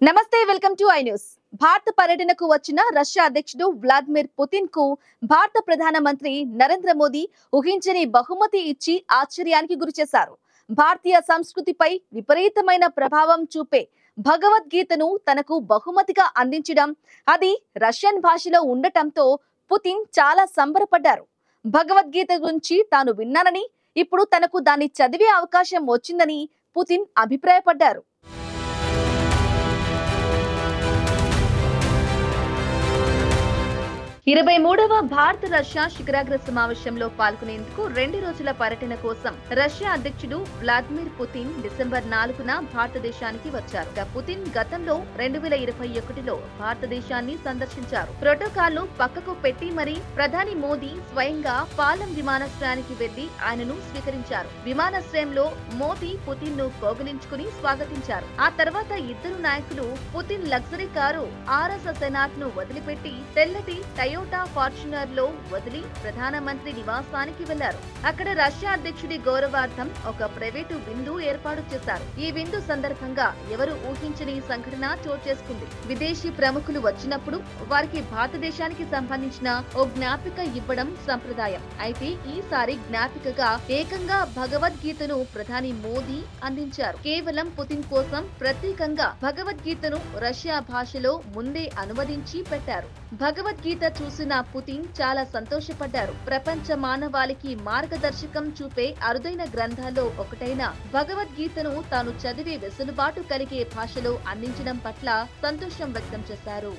నమస్తే welcome to I news. భారత పర్యటనకు వచ్చిన రష్యా అధ్యక్షుడు వ్లాదిమిర్ పుతిన్ కు భారత ప్రధానమంత్రి నరేంద్ర మోదీ ఊహించని బహుమతి ఇచ్చి ఆశ్చర్యానికి గురిచేశారు. భారతీయ సంస్కృతిపై విపరీతమైన ప్రభావం చూపే భగవద్గీతను తనకు బహుమతిగా అందించడం, అది రష్యన్ భాషలో ఉండటంతో పుతిన్ చాలా సంబరపడ్డారు. భగవద్గీత గురించి తాను విన్నానని, ఇప్పుడు తనకు దాన్ని చదివే అవకాశం వచ్చిందని పుతిన్ అభిప్రాయపడ్డారు. 23వ భారత రష్యా శిఖరాగ్ర సమావేశంలో పాల్గొనేందుకు 2 రోజుల పర్యటన కోసం రష్యా అధ్యక్షుడు వ్లాదిమిర్ పుతిన్ డిసెంబర్ 4న భారతదేశానికి వచ్చారు. పుతిన్ గతంలో 2021లో భారతదేశాన్ని సందర్శించారు. ప్రోటోకాల్ పక్కకు పెట్టి మరి ప్రధాని మోదీ స్వయంగా పాలం విమానాశ్రయానికి వెళ్లి ఆయనను స్వీకరించారు. విమానాశ్రయంలో మోదీ పుతిన్ ను కౌగిలించుకుని స్వాగతించారు. ఆ తర్వాత ఇద్దరు నాయకులు పుతిన్ లగ్జరీ కారు ఆర్ఎస్ సెనాట్ ను వదిలిపెట్టి తెల్లటి టయోటా ఫార్చునర్ లో వదిలి ప్రధానమంత్రి నివాసానికి వెళ్లారు. అక్కడ రష్యా అధ్యక్షుడి గౌరవార్థం ఒక ప్రైవేటు విందు ఏర్పాటు చేశారు. ఈ విందు సందర్భంగా ఎవరు ఊహించని సంఘటన చోటు చేసుకుంది. విదేశీ ప్రముఖులు వచ్చినప్పుడు వారికి భారతదేశానికి సంబంధించిన ఓ జ్ఞాపిక ఇవ్వడం సంప్రదాయం. అయితే ఈసారి జ్ఞాపికగా ఏకంగా భగవద్గీతను ప్రధాని మోదీ అందించారు. కేవలం పుతిన్ కోసం ప్రత్యేకంగా భగవద్గీతను రష్యా భాషలో ముందే అనువదించి పెట్టారు. భగవద్గీత చూసిన పుతిన్ చాలా సంతోషపడ్డారు. ప్రపంచ మానవాళికి మార్గదర్శకం చూపే అరుదైన గ్రంథాల్లో ఒకటైన భగవద్గీతను తాను చదివే వెసులుబాటు కలిగే భాషలో అందించడం పట్ల సంతోషం వ్యక్తం చేశారు.